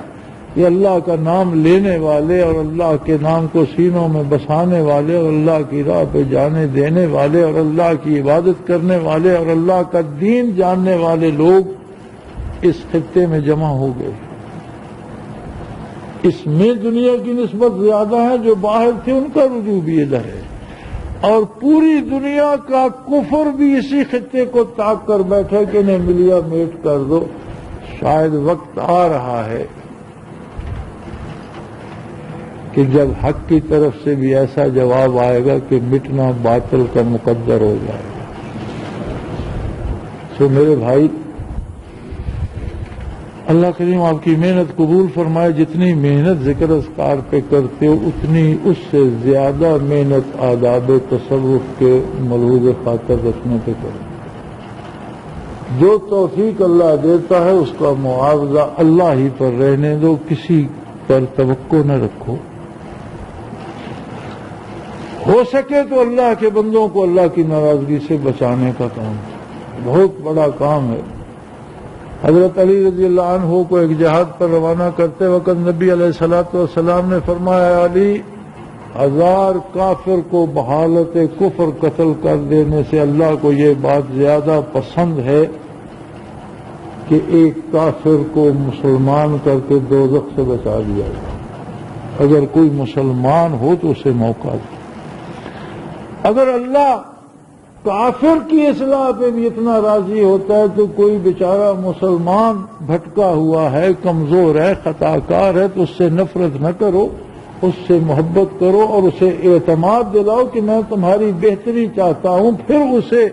S1: یہ اللہ کا نام لینے والے اور اللہ کے نام کو سینوں میں بسانے والے اور اللہ کی راہ پہ جانے دینے والے اور اللہ کی عبادت کرنے والے اور اللہ کا دین جاننے والے لوگ اس خطے میں جمع ہو گئے۔ اس میں دنیا کی نسبت زیادہ ہے، جو باہر تھے ان کا رجوع بھی ادھر ہے، اور پوری دنیا کا کفر بھی اسی خطے کو تاک کر بیٹھے کہ انہیں ملیا میٹ کر دو۔ شاید وقت آ رہا ہے کہ جب حق کی طرف سے بھی ایسا جواب آئے گا کہ مٹنا باطل کا مقدر ہو جائے گا۔ سو میرے بھائی، اللہ کریم آپ کی محنت قبول فرمائے۔ جتنی محنت ذکر اذکار پہ کرتے ہو اتنی اس سے زیادہ محنت آداب تصوف کے ملحوظ خاطر رکھنے پہ کرو۔ جو توفیق اللہ دیتا ہے اس کا معاوضہ اللہ ہی پر رہنے دو، کسی پر توقع نہ رکھو۔ ہو سکے تو اللہ کے بندوں کو اللہ کی ناراضگی سے بچانے کا کام بہت بڑا کام ہے۔ حضرت علی رضی اللہ عنہ کو ایک جہاد پر روانہ کرتے وقت نبی علیہ الصلوۃ والسلام نے فرمایا، علی، 1000 کافر کو بحالت کفر قتل کر دینے سے اللہ کو یہ بات زیادہ پسند ہے کہ ایک کافر کو مسلمان کر کے دوزخ سے بچا دیا جائے۔ اگر کوئی مسلمان ہو تو اسے موقع دے۔ اگر اللہ کافر کی اصلاح پہ بھی اتنا راضی ہوتا ہے تو کوئی بیچارہ مسلمان بھٹکا ہوا ہے، کمزور ہے، خطا کار ہے، تو اس سے نفرت نہ کرو، اس سے محبت کرو اور اسے اعتماد دلاؤ کہ میں تمہاری بہتری چاہتا ہوں۔ پھر اسے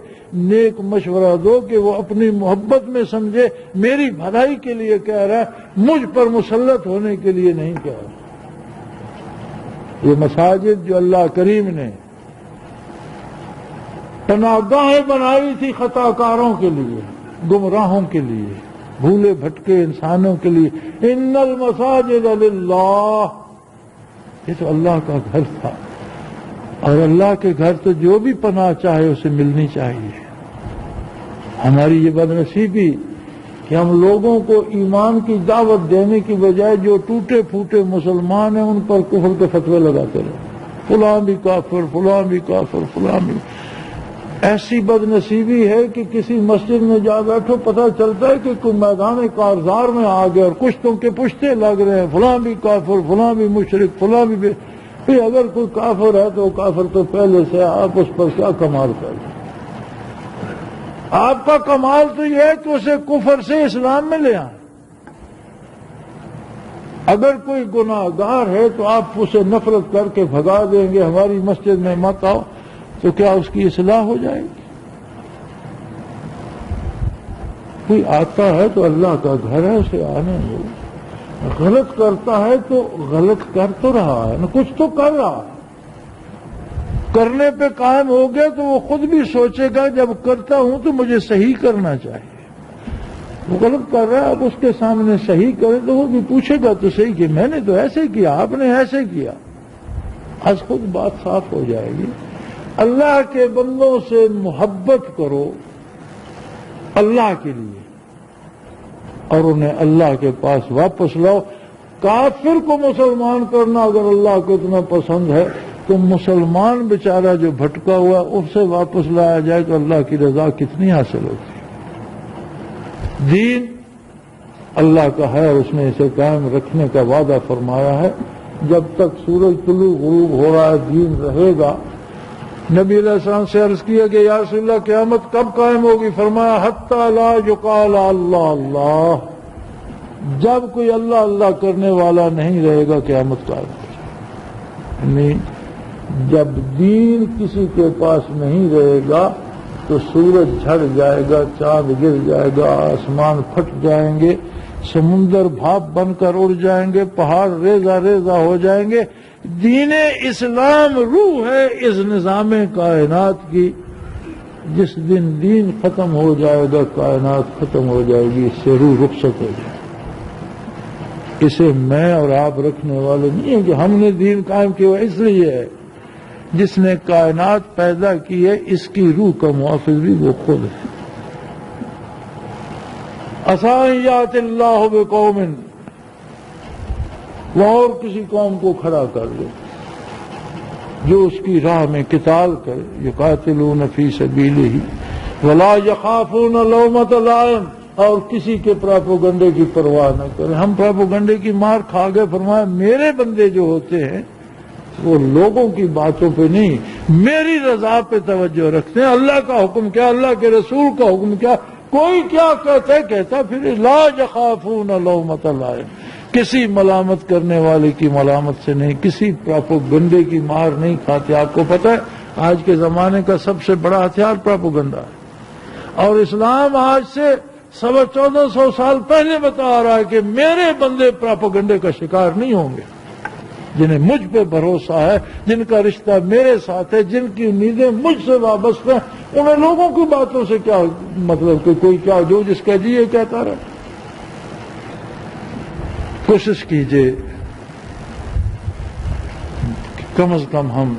S1: نیک مشورہ دو کہ وہ اپنی محبت میں سمجھے میری بھلائی کے لیے کہہ رہا ہے، مجھ پر مسلط ہونے کے لیے نہیں کہہ رہا۔ یہ مساجد جو اللہ کریم نے پناہ گاہیں بنائی تھی خطا کاروں کے لیے، گمراہوں کے لیے، بھولے بھٹکے انسانوں کے لیے، ان المساجد للہ، یہ تو اللہ کا گھر تھا، اور اللہ کے گھر تو جو بھی پناہ چاہے اسے ملنی چاہیے۔ ہماری یہ بدنصیبی کہ ہم لوگوں کو ایمان کی دعوت دینے کی بجائے جو ٹوٹے پھوٹے مسلمان ہیں ان پر کفر کے فتوے لگاتے رہے، فلاں بھی کافر، فلاں بھی کافر، فلاں بھی۔ ایسی بدنصیبی ہے کہ کسی مسجد میں جا بیٹھو پتہ چلتا ہے کہ کوئی میدان کارزار میں آ گیا اور کشتوں کے پشتے لگ رہے ہیں، فلاں بھی کافر، فلاں بھی مشرک، فلاں بھی پھر اگر کوئی کافر ہے تو کافر تو پہلے سے، آپ اس پر کیا کمال کر رہے ہیں؟ آپ کا کمال تو یہ ہے کہ اسے کفر سے اسلام میں لے آئیں۔ اگر کوئی گناہ گار ہے تو آپ اسے نفرت کر کے بھگا دیں گے، ہماری مسجد میں مت آؤ، تو کیا اس کی اصلاح ہو جائے گی؟ کوئی آتا ہے تو اللہ کا گھر ہے، اسے آنے دو۔ غلط کرتا ہے تو غلط کر تو رہا ہے نا، کچھ تو کر رہا ہے، کرنے پہ قائم ہو گیا تو وہ خود بھی سوچے گا جب کرتا ہوں تو مجھے صحیح کرنا چاہیے۔ وہ غلط کر رہا ہے، اب اس کے سامنے صحیح کرے تو وہ بھی پوچھے گا تو صحیح کہ میں نے تو ایسے کیا، آپ نے ایسے کیا، آج خود بات صاف ہو جائے گی۔ اللہ کے بندوں سے محبت کرو اللہ کے لیے اور انہیں اللہ کے پاس واپس لاؤ۔ کافر کو مسلمان کرنا اگر اللہ کو اتنا پسند ہے تو مسلمان بیچارہ جو بھٹکا ہوا اس سے واپس لایا جائے تو اللہ کی رضا کتنی حاصل ہوتی ہے۔ دین اللہ کا ہے، اس نے اسے قائم رکھنے کا وعدہ فرمایا ہے۔ جب تک سورج طلوع غروب ہو رہا ہے دین رہے گا۔ نبی علیہ السلام سے عرض کیا کہ یا رسول اللہ قیامت کب قائم ہوگی؟ فرمایا حتی لا یقال اللہ اللہ، جب کوئی اللہ اللہ کرنے والا نہیں رہے گا قیامت قائم ہو جائے۔ یعنی جب دین کسی کے پاس نہیں رہے گا تو سورج جھڑ جائے گا، چاند گر جائے گا، آسمان پھٹ جائیں گے، سمندر بھاپ بن کر اڑ جائیں گے، پہاڑ ریزہ ریزہ ہو جائیں گے۔ دین اسلام روح ہے اس نظام کائنات کی۔ جس دن دین ختم ہو جائے گا کائنات ختم ہو جائے گی، اس سے روح رخصت ہو جائے گی۔ اسے میں اور آپ رکھنے والے نہیں ہیں کہ ہم نے دین قائم کیا، اس لیے ہے جس نے کائنات پیدا کی ہے اس کی روح کا محافظ بھی وہ خود ہے۔ عسیٰ یأتی اللہ بقوم، وہ اور کسی قوم کو کھڑا کر دے جو اس کی راہ میں قتال کرے، یقاتلون فی سبیلہ ولا یخافون لومۃ لائم، اور کسی کے پراپوگنڈے کی پرواہ نہ کریں. ہم پراپوگنڈے کی مار کھا گئے. فرمایا میرے بندے جو ہوتے ہیں وہ لوگوں کی باتوں پہ نہیں میری رضا پہ توجہ رکھتے ہیں. اللہ کا حکم کیا, اللہ کے رسول کا حکم کیا, کوئی کیا کہتا ہے کہتا پھر لا یخافون لومۃ لائم, کسی ملامت کرنے والے کی ملامت سے نہیں, کسی پراپوگنڈے کی مار نہیں کھاتے. آپ کو پتہ ہے آج کے زمانے کا سب سے بڑا ہتھیار پراپوگنڈا ہے, اور اسلام آج سے 1450 سال پہلے بتا رہا ہے کہ میرے بندے پراپوگنڈے کا شکار نہیں ہوں گے. جنہیں مجھ پہ بھروسہ ہے, جن کا رشتہ میرے ساتھ ہے, جن کی امیدیں مجھ سے وابستہ ہیں, انہیں لوگوں کی باتوں سے کیا مطلب کہ کوئی کیا جو جس کا جی یہ کہتا رہے. کوشش کیجئے کہ کم از کم ہم,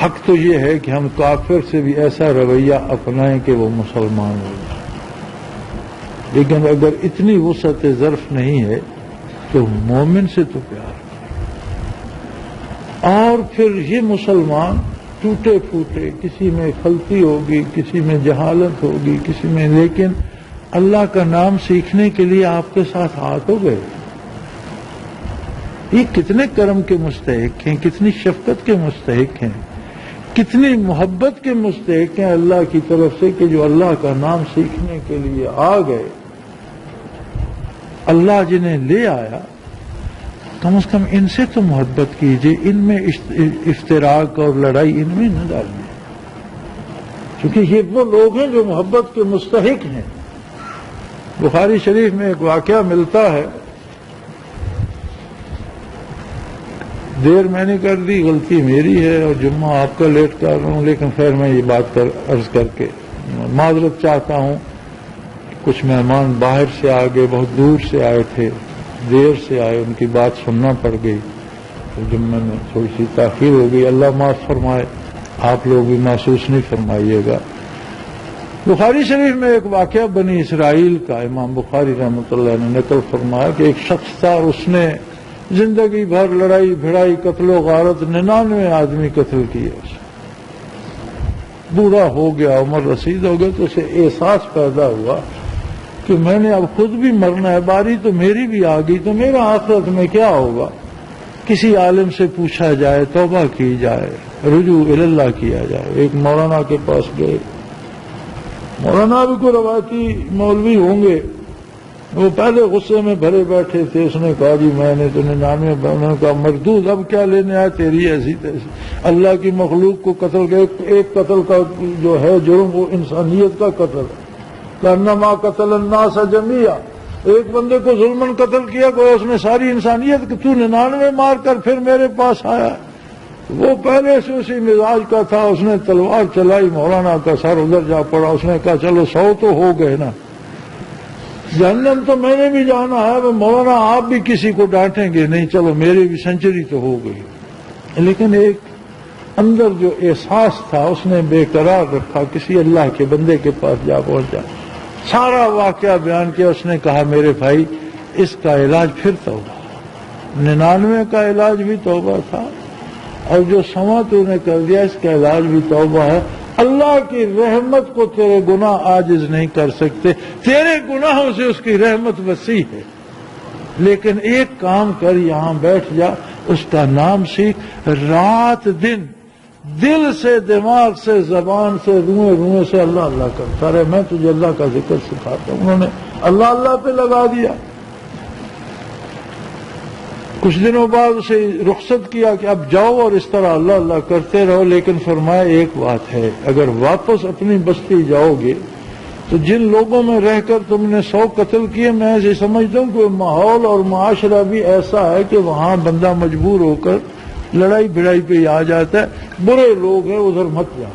S1: حق تو یہ ہے کہ ہم کافر سے بھی ایسا رویہ اپنائیں کہ وہ مسلمان ہو جائے, لیکن اگر اتنی وسعت ظرف نہیں ہے تو مومن سے تو پیار. اور پھر یہ مسلمان ٹوٹے پھوٹے, کسی میں غلطی ہوگی, کسی میں جہالت ہوگی, کسی میں, لیکن اللہ کا نام سیکھنے کے لیے آپ کے ساتھ ہاتھ ہو گئے. یہ کتنے کرم کے مستحق ہیں, کتنی شفقت کے مستحق ہیں, کتنی محبت کے مستحق ہیں اللہ کی طرف سے کہ جو اللہ کا نام سیکھنے کے لیے آ گئے. اللہ جنہیں لے آیا کم از کم ان سے تو محبت کیجئے, ان میں افتراق اور لڑائی ان میں نہ ڈالیں, کیونکہ یہ وہ لوگ ہیں جو محبت کے مستحق ہیں. بخاری شریف میں ایک واقعہ ملتا ہے, دیر میں نے کر دی, غلطی میری ہے اور جمعہ آپ کا لیٹ کر رہا ہوں, لیکن خیر میں یہ بات عرض کر کے معذرت چاہتا ہوں. کچھ مہمان باہر سے آ گئے, بہت دور سے آئے تھے, دیر سے آئے, ان کی بات سننا پڑ گئی, تو جمعہ میں تھوڑی سی تاخیر ہو گئی. اللہ معاف فرمائے, آپ لوگ بھی محسوس نہیں فرمائیے گا. بخاری شریف میں ایک واقعہ بنی اسرائیل کا امام بخاری رحمۃ اللہ نے نقل فرمایا کہ ایک شخص تھا, اس نے زندگی بھر لڑائی بھڑائی قتل و غارت 99 آدمی قتل کیے. بوڑھا ہو گیا, عمر رسید ہو گیا, تو اسے احساس پیدا ہوا کہ میں نے اب خود بھی مرنا ہے, باری تو میری بھی آ گئی, تو میرا آخرت میں کیا ہوگا. کسی عالم سے پوچھا جائے, توبہ کی جائے, رجوع اللہ کیا جائے. ایک مولانا کے پاس گئے, مولانا بھی کوئی روایتی مولوی ہوں گے, وہ پہلے غصے میں بھرے بیٹھے تھے. اس نے کہا جی میں نے تو 99 انہوں نے کہا مردود, اب کیا لینے آئے تیری ایسی تیسی, اللہ کی مخلوق کو قتل کر, ایک قتل کا جو ہے جرم وہ انسانیت کا قتل ہے. کانما قتل الناس جميعا, ایک بندے کو ظلمن قتل کیا, کوئی اس نے ساری انسانیت, تو 99 مار کر پھر میرے پاس آیا. وہ پہلے سے اسی مزاج کا تھا, اس نے تلوار چلائی, مولانا کا سر ادھر جا پڑا. اس نے کہا چلو 100 تو ہو گئے نا, جہنم تو میں نے بھی جانا ہے, وہ مولانا آپ بھی کسی کو ڈانٹیں گے نہیں, چلو میری بھی سینچری تو ہو گئی. لیکن ایک اندر جو احساس تھا اس نے بے قرار رکھا, کسی اللہ کے بندے کے پاس جا پہنچا, سارا واقعہ بیان کیا. اس نے کہا میرے بھائی اس کا علاج پھر توبہ, 99 کا علاج بھی توبہ تھا, اور جو 100 تو نے کر دیا اس کا علاج بھی توبہ ہے. اللہ کی رحمت کو تیرے گناہ عاجز نہیں کر سکتے, تیرے گناہوں سے اس کی رحمت وسیع ہے. لیکن ایک کام کر, یہاں بیٹھ جا, اس کا نام سیکھ, رات دن دل سے, دماغ سے, زبان سے, روئے سے اللہ اللہ کرتا رہے. میں تجھے اللہ کا ذکر سکھاتا ہوں. انہوں نے اللہ اللہ پہ لگا دیا. کچھ دنوں بعد اسے رخصت کیا کہ اب جاؤ اور اس طرح اللہ اللہ کرتے رہو. لیکن فرمایا ایک بات ہے, اگر واپس اپنی بستی جاؤ گے تو جن لوگوں میں رہ کر تم نے 100 قتل کیے, میں ایسے سمجھتا ہوں کہ ماحول اور معاشرہ بھی ایسا ہے کہ وہاں بندہ مجبور ہو کر لڑائی بھڑائی پہ آ جاتا ہے. برے لوگ ہیں ادھر مت جا,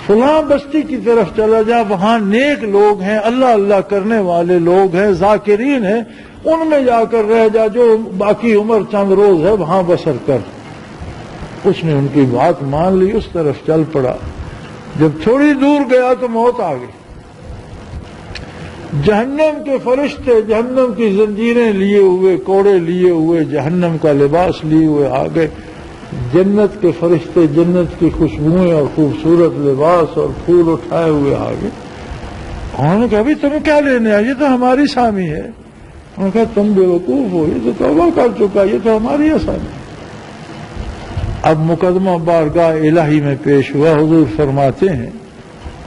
S1: فلاں بستی کی طرف چلا جا, وہاں نیک لوگ ہیں, اللہ اللہ کرنے والے لوگ ہیں, ذاکرین ہیں, ان میں جا کر رہ جا, جو باقی عمر چند روز ہے وہاں بسر کر. اس نے ان کی بات مان لی, اس طرف چل پڑا. جب تھوڑی دور گیا تو موت آ گئی. جہنم کے فرشتے جہنم کی زنجیریں لیے ہوئے, کوڑے لیے ہوئے, جہنم کا لباس لیے ہوئے آ گئے. جنت کے فرشتے جنت کی خوشبوئیں اور خوبصورت لباس اور پھول اٹھائے ہوئے آ گئے. انہوں نے کہا بھی تم کیا لینے آئے، یہ تو ہماری سامی ہے۔ انہوں نے کہا تم بیوقوف ہو، یہ تو توبہ کر چکا، یہ تو ہماری آسامی۔ اب مقدمہ بارگاہ الہی میں پیش ہوا، حضور فرماتے ہیں،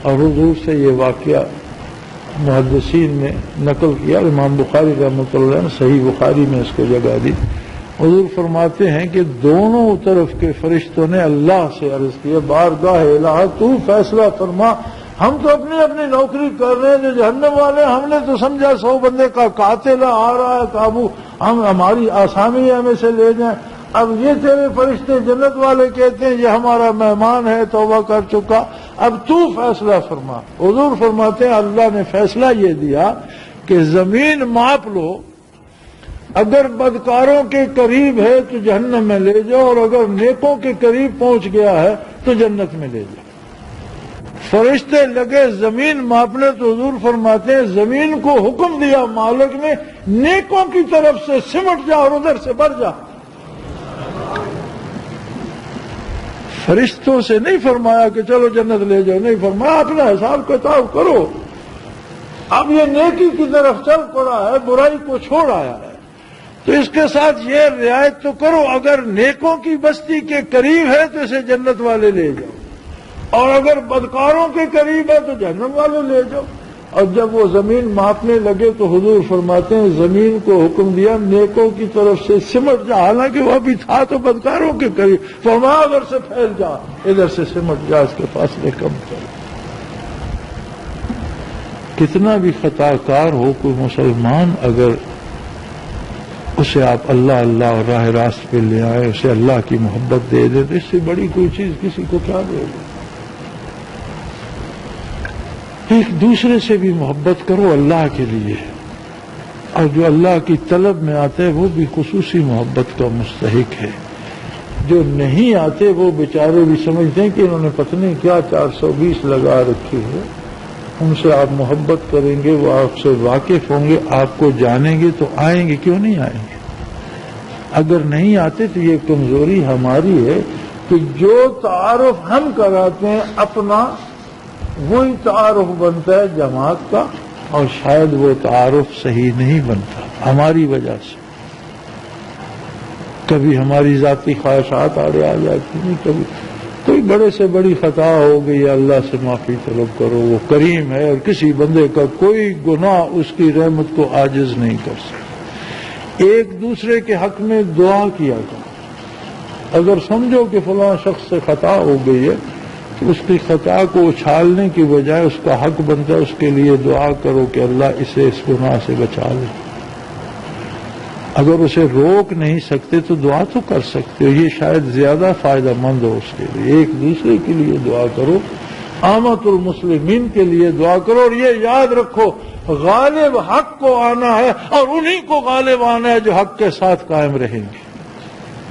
S1: اور حضور سے یہ واقعہ محدثین نے نقل کیا، امام بخاری رحمۃ اللہ نے صحیح بخاری میں اس کو جگہ دی۔ حضور فرماتے ہیں کہ دونوں طرف کے فرشتوں نے اللہ سے عرض کیا، بارگاہ الہ تو فیصلہ فرما، ہم تو اپنی اپنی نوکری کر رہے ہیں، جو جہنم والے ہم نے تو سمجھا 100 بندے کا قاتل آ رہا ہے قابو، ہم ہماری آسامی ہمیں سے لے جائیں۔ اب یہ تیرے فرشتے جنت والے کہتے ہیں یہ ہمارا مہمان ہے، توبہ کر چکا، اب تو فیصلہ فرما۔ حضور فرماتے ہیں اللہ نے فیصلہ یہ دیا کہ زمین ماپ لو، اگر بدکاروں کے قریب ہے تو جہنم میں لے جاؤ، اور اگر نیکوں کے قریب پہنچ گیا ہے تو جنت میں لے جاؤ۔ فرشتے لگے زمین ماپنے، تو حضور فرماتے ہیں زمین کو حکم دیا مالک نے، نیکوں کی طرف سے سمٹ جا اور ادھر سے بڑھ جا۔ فرشتوں سے نہیں فرمایا کہ چلو جنت لے جاؤ، نہیں فرمایا اپنا حساب کتاب کرو، اب یہ نیکی کی طرف چل پڑا ہے، برائی کو چھوڑ آیا ہے، تو اس کے ساتھ یہ رعایت تو کرو، اگر نیکوں کی بستی کے قریب ہے تو اسے جنت والے لے جاؤ، اور اگر بدکاروں کے قریب ہے تو جہنم والے لے جاؤ۔ اور جب وہ زمین ماپنے لگے تو حضور فرماتے ہیں زمین کو حکم دیا نیکوں کی طرف سے سمٹ جا، حالانکہ وہ ابھی تھا تو بدکاروں کے قریب، فرمایا ادھر سے پھیل جا، ادھر سے سمٹ جا، اس کے فاصلے کم کر۔ کتنا بھی خطا کار ہو کوئی مسلمان، اگر اسے آپ اللہ اللہ اور راہ راست پہ لے آئے، اسے اللہ کی محبت دے دے، تو اس سے بڑی کوئی چیز کسی کو کیا دے گا۔ ایک دوسرے سے بھی محبت کرو اللہ کے لیے، اور جو اللہ کی طلب میں آتے ہیں وہ بھی خصوصی محبت کا مستحق ہے۔ جو نہیں آتے وہ بیچارے بھی سمجھتے ہیں کہ انہوں نے پتہ نہیں کیا 420 لگا رکھی ہے، ان سے آپ محبت کریں گے، وہ آپ سے واقف ہوں گے، آپ کو جانیں گے تو آئیں گے، کیوں نہیں آئیں گے؟ اگر نہیں آتے تو یہ کمزوری ہماری ہے کہ جو تعارف ہم کراتے ہیں اپنا، وہی تعارف بنتا ہے جماعت کا، اور شاید وہ تعارف صحیح نہیں بنتا ہماری وجہ سے۔ کبھی ہماری ذاتی خواہشات آڑے آ جاتی ہیں، کبھی کوئی بڑے سے بڑی خطا ہو گئی، اللہ سے معافی طلب کرو، وہ کریم ہے اور کسی بندے کا کوئی گناہ اس کی رحمت کو عاجز نہیں کر سکتا۔ ایک دوسرے کے حق میں دعا کیا کرو، اگر سمجھو کہ فلاں شخص سے خطا ہو گئی ہے، اس کی خطا کو اچھالنے کی بجائے اس کا حق بنتا ہے اس کے لیے دعا کرو کہ اللہ اسے اس گناہ سے بچا لے۔ اگر اسے روک نہیں سکتے تو دعا تو کر سکتے ہو، یہ شاید زیادہ فائدہ مند ہو اس کے لیے۔ ایک دوسرے کے لیے دعا کرو، عامت المسلمین کے لیے دعا کرو، اور یہ یاد رکھو غالب حق کو آنا ہے، اور انہی کو غالب آنا ہے جو حق کے ساتھ قائم رہیں گے۔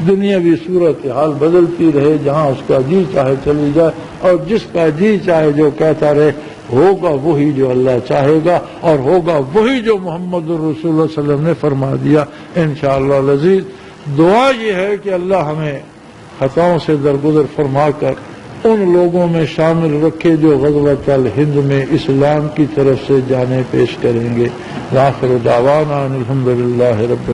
S1: دنیاوی صورتحال بدلتی رہے، جہاں اس کا جی چاہے چلی جائے، اور جس کا جی چاہے جو کہتا رہے، ہوگا وہی جو اللہ چاہے گا، اور ہوگا وہی جو محمد الرسول اللہ صلی اللہ علیہ وسلم نے فرما دیا انشاءاللہ العزیز۔ دعا یہ ہے کہ اللہ ہمیں خطاؤں سے درگزر فرما کر ان لوگوں میں شامل رکھے جو غزوۃ الہند میں اسلام کی طرف سے جانیں پیش کریں گے۔ آخر دعوانا الحمدللہ رب